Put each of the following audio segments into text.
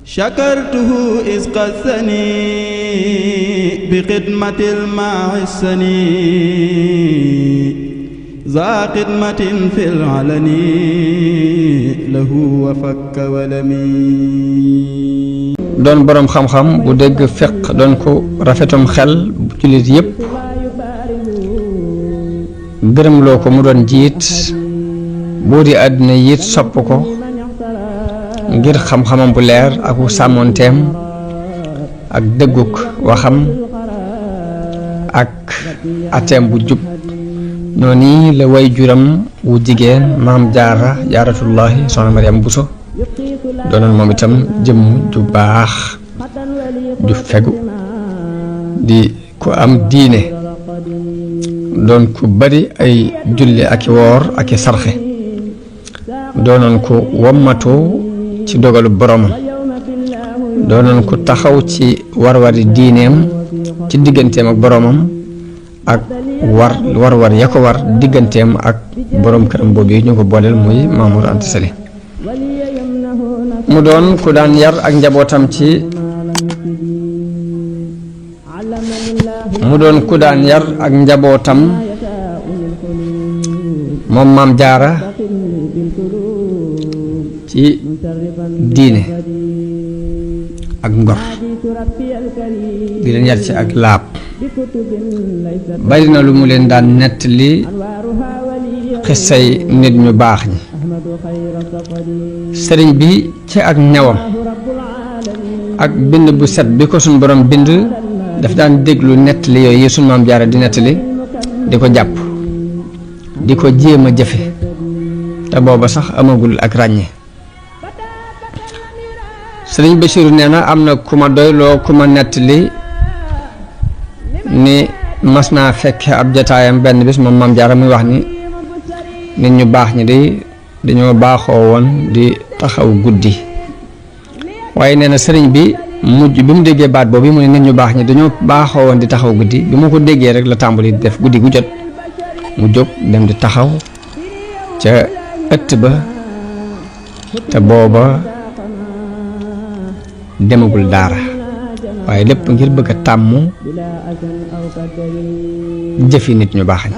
شكرته إذ قسني بخدمة المعسني ذا خدمة في العلن له وفك ولمي doon boroom xam-xam bu dégg fiq doon ko rafetum xel bu jullit yépp gërëmloo ko mu doon jiit boo di àddina yiit sopp ko ngir xam-xamam bu leer ak wu sàmmoonteem ak dëgguk waxam ak ateem bu jub noonu la way juram wu jigéen maam jaaratullahi soxna Mariam Bousso doonoon moom itam jëmm ju baax ju fegu di ku am diine doon ku bari ay julli ak i woor ak i sarxe doonoon ku wommatoo ci dogalu boromam doonoon ku taxaw ci war-wari diineem ci digganteem ak boromam ak war ya ko war digganteem ak borom këram boobu yi ñu ko booleel muy Mamour Anta Sali mu doon ku daan yar ak njabootam moom maam jaara ci diine ak ngor di leen yar ci ak laab bari na lu mu leen daan nettali xissay nit ñu baax ñi sëriñ bi ci ak ñawam ak bind bu set bi ko suñ borom bind daf daan déglu nettali yooyu suñ maam jaara di nettali di ko jàpp di ko jéem a jëfe te booba sax amagul ak ràññe sëriñ Bachiru nee na am na ku ma doyloo ku ma nettali ni mas naa fekke ab jataayam benn bis moom maam jaara muy wax ni nit ñu baax ñi de dañoo baaxoo woon di taxaw guddi waaye nee na sëriñ bi mujj bi mu déggee baat boobu mu ne nit ñu baax ñi dañoo baaxoo woon di taxaw guddi bi mu ko déggee rek la tàmbali di def guddi gu jot mu jóg dem di taxaw ca ëtt ba te booba demagul daara waaye lépp ngir bëgg a tàmm jëfi nit ñu baax ñi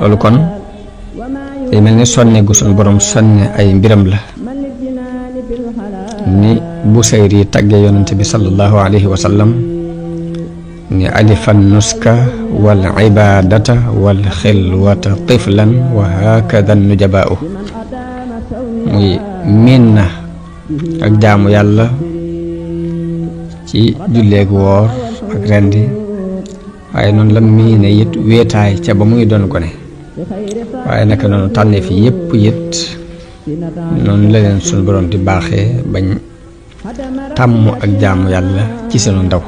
loolu kon day mel ni sonne gu sunu borom sonne ay mbiram la ni Busayri tàggee yonent bi sallallahu alayhi wa sallam ni alifan nuska wal ibadata wal xilwata tiflan wa hakada nujabaa'u muy miin na ak jaamu yàlla ci julleeg woor ak rendi waaye noonu la miine it wéetaay ca ba muy doon gone waaye naka noonu tànnee fi yépp it noonu la leen sunu borom di baaxee bañ tàmm ak jaamu yàlla ci seenu ndaw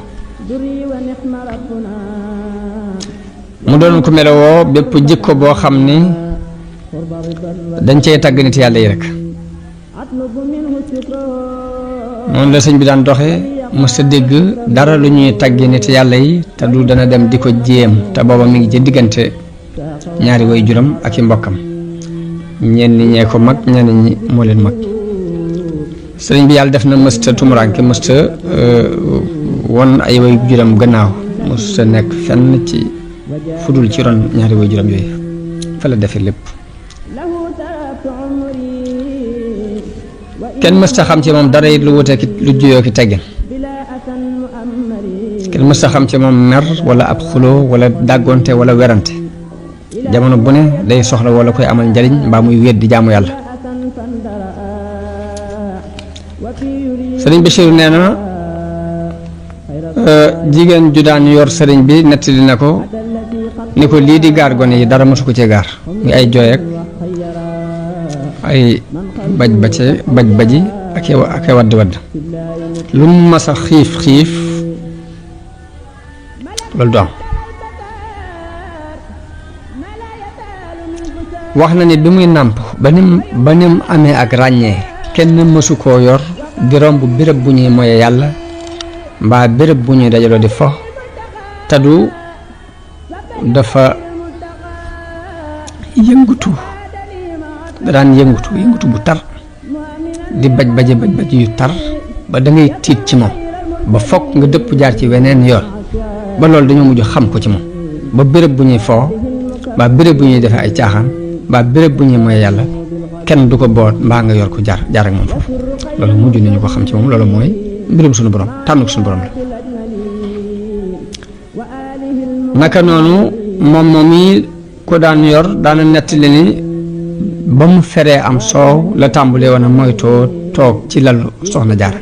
mu doon ko melowoo bépp jikko boo xam ni dañ cey tàgg nit yàlla yi rek noonu la sëñ bi daan doxe mës a dégg dara lu ñuy tàgge nit yàlla yi te du dana dem di ko jéem te booba mi ngi ci diggante ñaari way juram ak i mbokkam ñenn ñee ko mag ñenn ñi moo leen mag sëriñ bi yàlla def na mësta tumuraanke mësta won ay way juram gannaaw mësta nekk fenn ci fudul ci ron ñaari way juram yooyu fa la defe lépp kenn mësta xam ci moom dara it lu wutee ki lu juyoo ki teggin kenn mësta xam ci moom mer wala ab xuloo wala dàggonte wala werante jamono bu ne day soxla wala koy amal njariñ mbaa muy wéet di jaamu yàlla sëriñ Bachir nee na jigéen ju daan yor sëriñ bi nettali na ko ni ko lii di gaar gone yi dara mësu ko cee gaar muy ay jooy ak ay baji ak ay wadd lu mu mas a xiif loolu du am wax na ni bi muy nàmp ba nim amee ak ràññee kenn mësu koo yor di romb béréb bu ñuy moye yàlla mbaa béréb bu ñuy dajaloo di fo te du dafa yëngutu da daan yëngutu bu tar di baj yu tar ba da ngay tiit ci moom ba fokk nga dëpp jaar ci weneen yoon ba loolu dañoo mujj xam ko ci moom ba béréb bu ñuy foo ba béréb bu ñuy defee ay caaxaan ba béréb bu ñuy mooy yàlla kenn du ko boot mbaa nga yor ko jaar ak moom foofu loolu mujj nañu ko xam ci moom loolu mooy mbirum suñu borom tànn ko suñu borom la. naka noonu moom yi ko daan yor daana nettali ni ba mu feree am soow la tàmbalee woon a moytoo toog ci lalu soxna Jaara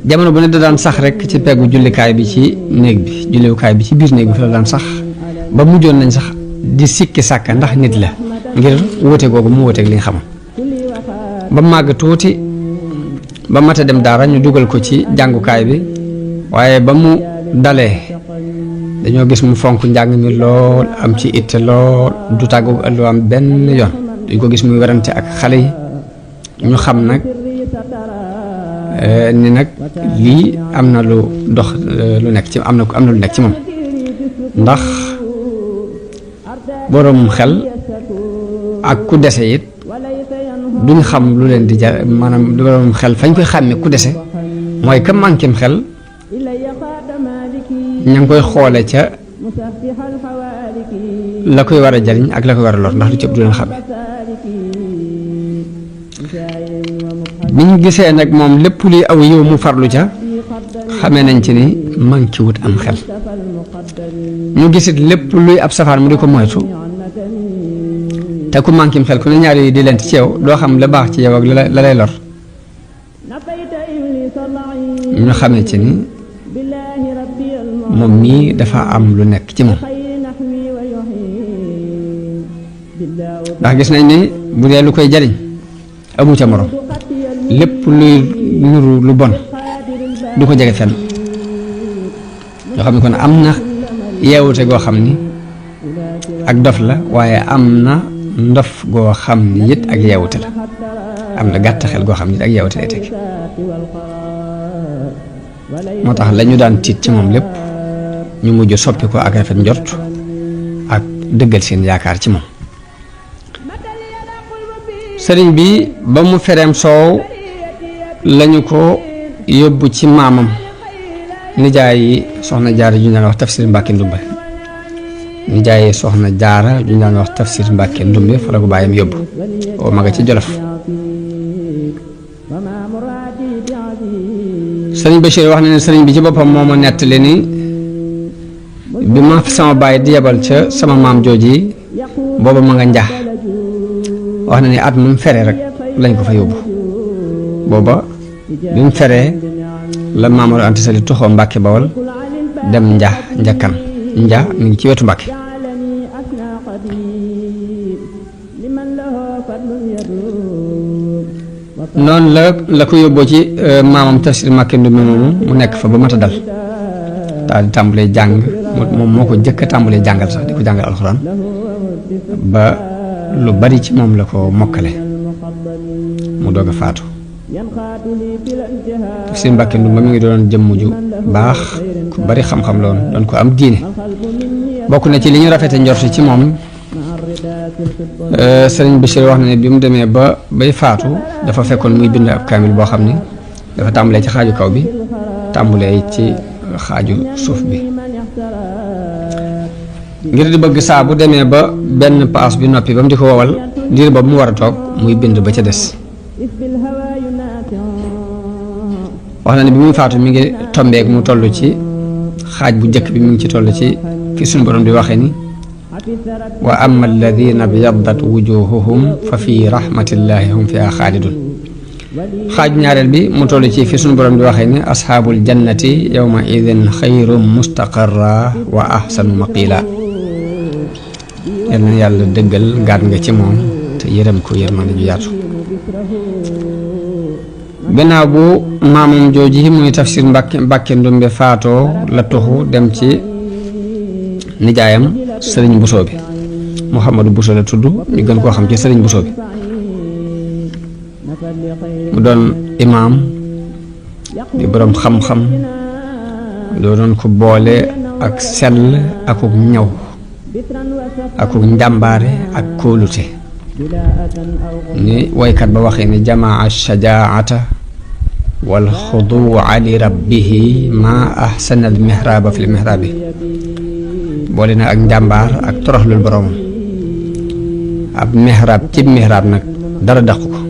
jamono bu ne da daan sax rek ci peggu jullikaay bi ci néeg bi jullikaay bi ci biir néeg bi fi la daan sax ba mujjoon nañ sax di sikki sàkka ndax nit la ngir wóote googu mu wóoteeg li nga xamoon ba màgg tuuti ba mat a dem daara ñu dugal ko ci jàngukaay bi waaye ba mu dalee dañoo gis mu fonk njàng mi lool am ci itte lool du tàggu ëllu am benn yoon duñ ko gis muy werante ak xale yi ñu xam nag ni nag lii am na lu dox lu nekk ci am na lu nekk ci moom ndax boroom xel ak ku dese it duñ xam lu leen di jar maanaam boroom xel fañ koy xàmme ku dese mooy ka manquém xel ña ngi koy xoole ca la koy war a jariñ ak la koy war a lor ndax lu ci ëpp du leen xàmme biñ gisee nag moom lépp luy aw yow mu farlu ca xamee nañ ci ni manqué wut am xel ñu gisit lépp luy ab safaan mu di ko moytu te ku manqué xel ku ne ñaar yi di lent ci yow doo xam la baax ci yow ak la lay lor ñu xamee ci ni moom mii dafa am lu nekk ci moom ndax gis nañ ni bu dee lu koy jariñ amu ca morom lépp luy nuru lu bon du ko jege fenn yoo xam ne kon am na yeewute goo xam ni ak dof la waaye am na ndof goo xam ni it ak yeewute la am na gàtt xel goo xam ni it ak yeewute lay teg moo tax la ñu daan tiit ci moom lépp ñu mujj soppi ko ak rafet njort ak dëggal seen yaakaar ci moom sëriñ bi ba mu fereem soow lañu ko yóbbu ci maamam nijaay yi soxna jaara ju ñu daan wax tafsir Mbàkke Ndumbe nijaay yi soxna jaara ju ñu daan wax tafsir Mbàkke Ndumbe fa la ko bàyyam yóbbu oo ma nga ci Jolof sëriñ Bachir wax na ne sëriñ bi ci boppam moo ma nettali ni bi ma sama baay di yebal ca sama maam jooji booba ma nga njax wax na ni at mu fere rek lañ ko fa yóbbu booba bi mu feree la Maam Mor Anta Sali tuxoo Mbàkke Bawol dem njakkan mi ngi ci wetu Mbàkke noonu la ko yóbboo ci maamam tafsir Mbàkke Ndumbe moomu mu nekk fa ba mat a dal daal di tàmbalee jàng moom moo ko jëkk a tàmbalee jàngal sax di ko jàngal alxuraan ba lu bari ci moom la ko mokkale mu doog a faatu tafsir Mbàkke Ndumbe mi ngi doon jëmm ju baax ku bari xam-xam la woon doon ko am diine bokk na ci li ñu rafete njort ci moom sëriñ Bachir wax na ne bi mu demee bay faatu dafa fekkoon muy bind ab kaamil boo xam ni dafa tàmbalee ci xaaju kaw bi tàmbalee ci xaaju suuf bi ngir di bëgg saa bu demee ba benn paas bi noppi ba mu di ko wowal diir boobu mu war a toog muy bind ba ca des wax na ne bi muy faatu mi ngi tombeek mu toll ci xaaj bu njëkk bi mu ngi ci toll ci fi suñu borom di waxee ni wa amma alladina byaddat wujuhuhum fa fi rahmatillahi hum fiha xaalidun xaaju ñaareel bi mu toll ci fi suñu borom di waxee ni asxaabul jannati yawma idin xayrum mustaqarra wa ahsanu maqila yal na yàlla dëggal gaat nga ci moom te yërëm ko yërmande ju yaatu gannaaw bu maamam jooji muy tafsir Mbàkke Ndumbe faatoo la tuxu dem ci nijaayam sëriñ Buso bi Muhammadu Buso la tudd ñu gën koo xam ci sëriñ Buso bi mu doon imaam di boroom xam-xam doo doon ko boole ak sell akuk ñaw akuk njàmbaare ak kóolute ni waykat ba waxee ni jamaa shajaata wal xuduuca li rabbihi ma ahsana al mihraaba fi l mihraabi boole na ak njàmbaar ak toroxlul boroomam ab mihraab ci mihraab nag dara dàqu ko